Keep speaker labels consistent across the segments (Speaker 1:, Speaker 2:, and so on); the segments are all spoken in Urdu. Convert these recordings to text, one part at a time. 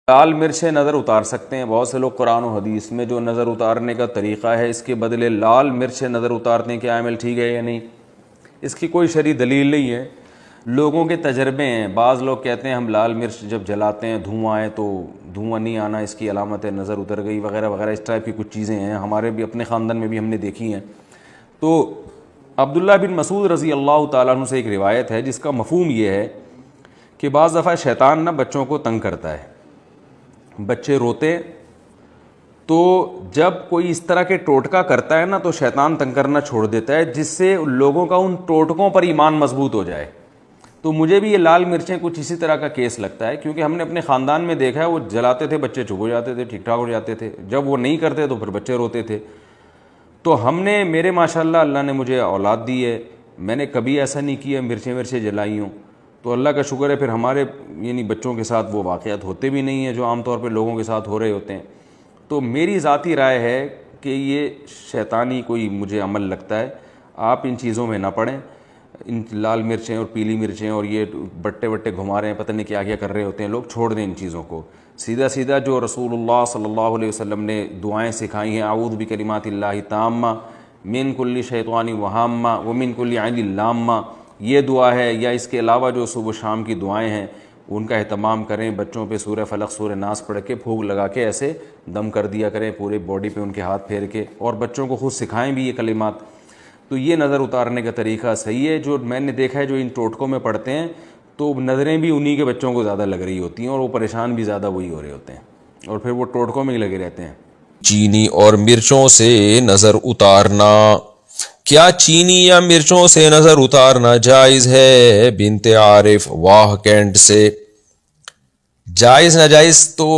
Speaker 1: لال مرچ سے نظر اتار سکتے ہیں. بہت سے لوگ قرآن و حدیث میں جو نظر اتارنے کا طریقہ ہے اس کے بدلے لال مرچ سے نظر اتارتے ہیں، کیا عمل ٹھیک ہے یا نہیں؟ اس کی کوئی شرعی دلیل نہیں ہے، لوگوں کے تجربے ہیں. بعض لوگ کہتے ہیں ہم لال مرچ جب جلاتے ہیں دھواں آئے تو دھواں نہیں آنا اس کی علامت ہے، نظر اتر گئی وغیرہ وغیرہ، اس ٹائپ کی کچھ چیزیں ہیں. ہمارے بھی اپنے خاندان میں بھی ہم نے دیکھی ہیں. تو عبداللہ بن مسعود رضی اللہ تعالیٰ عنہ سے ایک روایت ہے جس کا مفہوم یہ ہے کہ بعض دفعہ شیطان نہ بچوں کو تنگ کرتا ہے، بچے روتے تو جب کوئی اس طرح کے ٹوٹکا کرتا ہے نا تو شیطان تنگ کرنا چھوڑ دیتا ہے، جس سے لوگوں کا ان ٹوٹکوں پر ایمان مضبوط ہو جائے. تو مجھے بھی یہ لال مرچیں کچھ اسی طرح کا کیس لگتا ہے، کیونکہ ہم نے اپنے خاندان میں دیکھا ہے وہ جلاتے تھے بچے چپ ہو جاتے تھے، ٹھیک ٹھاک ہو جاتے تھے، جب وہ نہیں کرتے تو پھر بچے روتے تھے. تو ہم نے میرے ماشاءاللہ اللہ نے مجھے اولاد دی ہے، میں نے کبھی ایسا نہیں کیا مرچیں جلائی ہوں. تو اللہ کا شکر ہے پھر ہمارے یعنی بچوں کے ساتھ وہ واقعات ہوتے بھی نہیں ہیں جو عام طور پہ لوگوں کے ساتھ ہو رہے ہوتے ہیں. تو میری ذاتی رائے ہے کہ یہ شیطانی کوئی مجھے عمل لگتا ہے. آپ ان چیزوں میں نہ پڑیں، ان لال مرچیں اور پیلی مرچیں اور یہ بٹے وٹے گھما رہے ہیں، پتہ نہیں کیا کیا کر رہے ہوتے ہیں لوگ، چھوڑ دیں ان چیزوں کو. سیدھا سیدھا جو رسول اللہ صلی اللہ علیہ وسلم نے دعائیں سکھائی ہیں، اعوذ بکلمات اللہ تامہ من کل شیطان وہامہ ومن کل عین لامہ، یہ دعا ہے. یا اس کے علاوہ جو صبح و شام کی دعائیں ہیں ان کا اہتمام کریں. بچوں پہ سورہ فلق سورہ ناس پڑھ کے پھونک لگا کے ایسے دم کر دیا کریں پورے باڈی پہ ان کے ہاتھ پھیر کے، اور بچوں کو خود سکھائیں بھی یہ کلمات. تو یہ نظر اتارنے کا طریقہ صحیح ہے. جو میں نے دیکھا ہے جو ان ٹوٹکوں میں پڑھتے ہیں تو نظریں بھی انہی کے بچوں کو زیادہ لگ رہی ہوتی ہیں اور وہ پریشان بھی زیادہ وہی ہو رہے ہوتے ہیں اور پھر وہ ٹوٹکوں میں ہی لگے رہتے ہیں.
Speaker 2: چینی اور مرچوں سے نظر اتارنا، کیا چینی یا مرچوں سے نظر اتارنا جائز ہے؟ بنت عارف واہ کینٹ سے. جائز ناجائز تو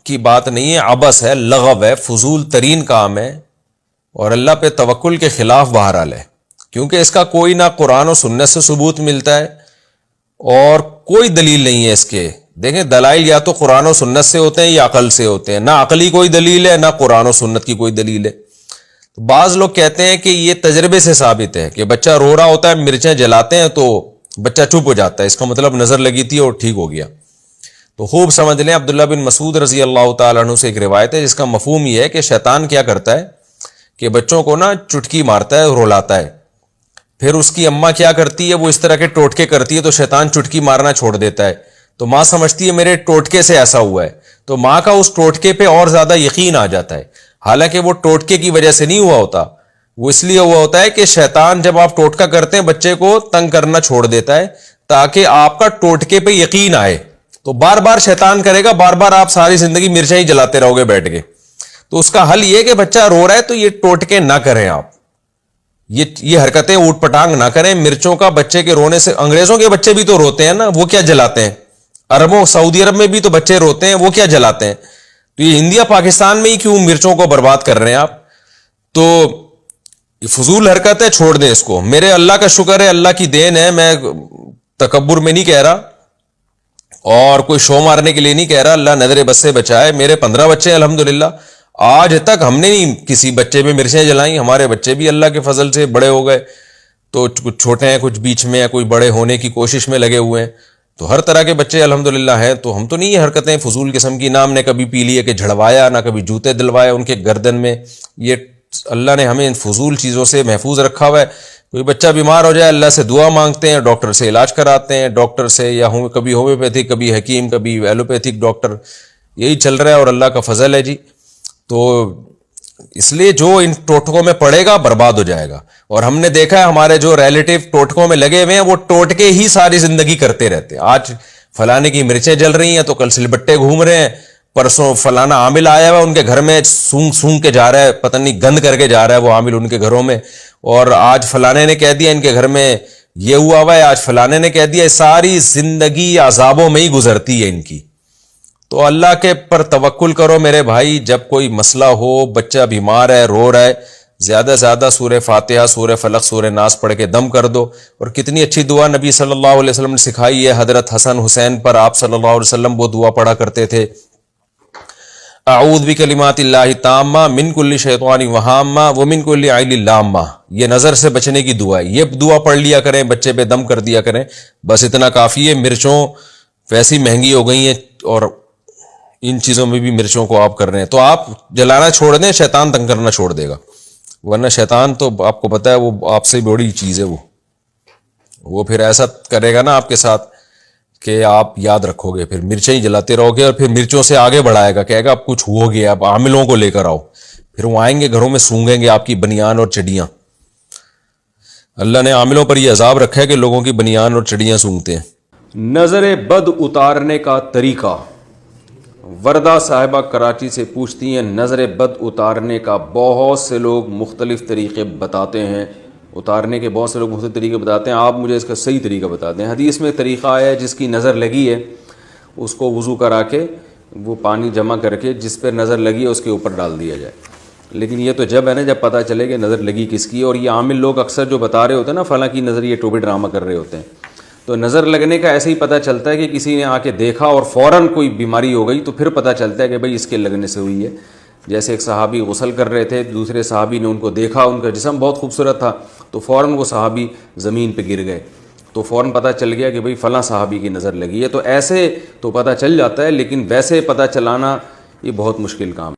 Speaker 2: کی بات نہیں ہے، عبث ہے، لغو ہے، فضول ترین کام ہے اور اللہ پہ توکل کے خلاف بہرحال ہے، کیونکہ اس کا کوئی نہ قرآن و سنت سے ثبوت ملتا ہے اور کوئی دلیل نہیں ہے اس کے. دیکھیں دلائل یا تو قرآن و سنت سے ہوتے ہیں یا عقل سے ہوتے ہیں، نہ عقلی کوئی دلیل ہے نہ قرآن و سنت کی کوئی دلیل ہے. تو بعض لوگ کہتے ہیں کہ یہ تجربے سے ثابت ہے کہ بچہ رو رہا ہوتا ہے، مرچیں جلاتے ہیں تو بچہ چپ ہو جاتا ہے، اس کا مطلب نظر لگی تھی اور ٹھیک ہو گیا. تو خوب سمجھ لیں، عبداللہ بن مسعود رضی اللہ تعالیٰ عنہ سے ایک روایت ہے جس کا مفہوم یہ ہے کہ شیطان کیا کرتا ہے کہ بچوں کو نا چٹکی مارتا ہے، رولاتا ہے. پھر اس کی اماں کیا کرتی ہے، وہ اس طرح کے ٹوٹکے کرتی ہے تو شیطان چٹکی مارنا چھوڑ دیتا ہے. تو ماں سمجھتی ہے میرے ٹوٹکے سے ایسا ہوا ہے، تو ماں کا اس ٹوٹکے پہ اور زیادہ یقین آ جاتا ہے. حالانکہ وہ ٹوٹکے کی وجہ سے نہیں ہوا ہوتا، وہ اس لیے ہوا ہوتا ہے کہ شیطان جب آپ ٹوٹکا کرتے ہیں بچے کو تنگ کرنا چھوڑ دیتا ہے تاکہ آپ کا ٹوٹکے پہ یقین آئے. تو بار بار شیطان کرے گا، بار بار آپ ساری زندگی مرچیں ہی جلاتے رہو گے بیٹھ کے. تو اس کا حل یہ کہ بچہ رو رہا ہے تو یہ ٹوٹکے نہ کریں، آپ یہ حرکتیں اوٹ پٹانگ نہ کریں. مرچوں کا بچے کے رونے سے، انگریزوں کے بچے بھی تو روتے ہیں نا، وہ کیا جلاتے ہیں؟ عربوں سعودی عرب میں بھی تو بچے روتے ہیں، وہ کیا جلاتے ہیں؟ تو یہ انڈیا پاکستان میں ہی کیوں مرچوں کو برباد کر رہے ہیں آپ؟ تو یہ فضول حرکت ہے، چھوڑ دیں اس کو. میرے اللہ کا شکر ہے، اللہ کی دین ہے، میں تکبر میں نہیں کہہ رہا اور کوئی شو مارنے کے لیے نہیں کہہ رہا، اللہ نظر بس سے بچائے. میرے 15 بچے ہیں الحمدللہ، آج تک ہم نے نہیں کسی بچے پہ مرچیں جلائیں. ہمارے بچے بھی اللہ کے فضل سے بڑے ہو گئے، تو کچھ چھوٹے ہیں کچھ بیچ میں ہیں، کوئی بڑے ہونے کی کوشش میں لگے ہوئے ہیں. تو ہر طرح کے بچے الحمدللہ ہیں. تو ہم تو نہیں یہ حرکتیں فضول قسم کی، نام نے کبھی پی لیے کہ جھڑوایا، نہ کبھی جوتے دلوائے ان کے گردن میں. یہ اللہ نے ہمیں ان فضول چیزوں سے محفوظ رکھا ہوا ہے. کوئی بچہ بیمار ہو جائے اللہ سے دعا مانگتے ہیں، ڈاکٹر سے علاج کراتے ہیں، ڈاکٹر سے یا کبھی ہومیوپیتھک، کبھی حکیم، کبھی ایلوپیتھک ڈاکٹر، یہی چل رہا ہے اور اللہ کا فضل ہے جی. تو اس لیے جو ان ٹوٹکوں میں پڑے گا برباد ہو جائے گا. اور ہم نے دیکھا ہے ہمارے جو ریلیٹیو ٹوٹکوں میں لگے ہوئے ہیں وہ ٹوٹکے ہی ساری زندگی کرتے رہتے ہیں. آج فلانے کی مرچیں جل رہی ہیں تو کل سلبٹے گھوم رہے ہیں، پرسوں فلانا عامل آیا ہوا ان کے گھر میں سونگ کے جا رہا ہے، پتہ نہیں گند کر کے جا رہا ہے وہ عامل ان کے گھروں میں، اور آج فلانے نے کہہ دیا ان کے گھر میں یہ ہوا ہوا ہے، آج فلانے نے کہہ دیا. ساری زندگی عذابوں میں ہی گزرتی ہے ان کی. تو اللہ کے پر توکل کرو میرے بھائی. جب کوئی مسئلہ ہو، بچہ بیمار ہے، رو رہا ہے، زیادہ سے زیادہ سورہ فاتحہ، سورہ فلق، سورہ ناس پڑھ کے دم کر دو. اور کتنی اچھی دعا نبی صلی اللہ علیہ وسلم نے سکھائی ہے. حضرت حسن حسین پر آپ صلی اللہ علیہ وسلم وہ دعا پڑھا کرتے تھے، اعوذ بکلمات اللہ تامہ من کل شیطان وہامہ ومن کل عین لامہ. یہ نظر سے بچنے کی دعا ہے، یہ دعا پڑھ لیا کریں، بچے پہ دم کر دیا کریں، بس اتنا کافی ہے. مرچوں ویسی مہنگی ہو گئی ہیں اور ان چیزوں میں بھی مرچوں کو آپ کر رہے ہیں تو آپ جلانا چھوڑ دیں, شیطان تنگ کرنا چھوڑ دے گا. ورنہ شیطان تو آپ کو پتہ ہے وہ آپ سے بڑی چیز ہے, وہ پھر ایسا کرے گا نا آپ کے ساتھ کہ آپ یاد رکھو گے, پھر مرچیں ہی جلاتے رہو گے اور پھر مرچوں سے آگے بڑھائے گا, کہے گا اب کچھ ہو گیا, اب عاملوں کو لے کر آؤ. پھر وہ آئیں گے گھروں میں سونگیں گے آپ کی بنیان اور چڑیاں. اللہ نے عاملوں پر یہ عذاب رکھا ہے کہ لوگوں کی بنیان اور چڑیاں سونگتے ہیں.
Speaker 1: نظر بد اتارنے کا طریقہ. وردہ صاحبہ کراچی سے پوچھتی ہیں نظر بد اتارنے کا بہت سے لوگ مختلف طریقے بتاتے ہیں, اتارنے کے بہت سے لوگ مختلف طریقے بتاتے ہیں, آپ مجھے اس کا صحیح طریقہ بتا دیں. حدیث میں طریقہ آیا ہے جس کی نظر لگی ہے اس کو وضو کرا کے وہ پانی جمع کر کے جس پہ نظر لگی ہے اس کے اوپر ڈال دیا جائے. لیکن یہ تو جب ہے نا جب پتہ چلے کہ نظر لگی کس کی. اور یہ عامل لوگ اکثر جو بتا رہے ہوتے ہیں نا فلاں کی نظر, یہ ٹوبی ڈرامہ کر رہے ہوتے ہیں. تو نظر لگنے کا ایسے ہی پتہ چلتا ہے کہ کسی نے آ کے دیکھا اور فوراً کوئی بیماری ہو گئی تو پھر پتہ چلتا ہے کہ بھئی اس کے لگنے سے ہوئی ہے. جیسے ایک صحابی غسل کر رہے تھے, دوسرے صحابی نے ان کو دیکھا, ان کا جسم بہت خوبصورت تھا تو فوراً وہ صحابی زمین پہ گر گئے, تو فوراً پتہ چل گیا کہ بھئی فلاں صحابی کی نظر لگی ہے. تو ایسے تو پتہ چل جاتا ہے, لیکن ویسے پتہ چلانا یہ بہت مشکل کام ہے.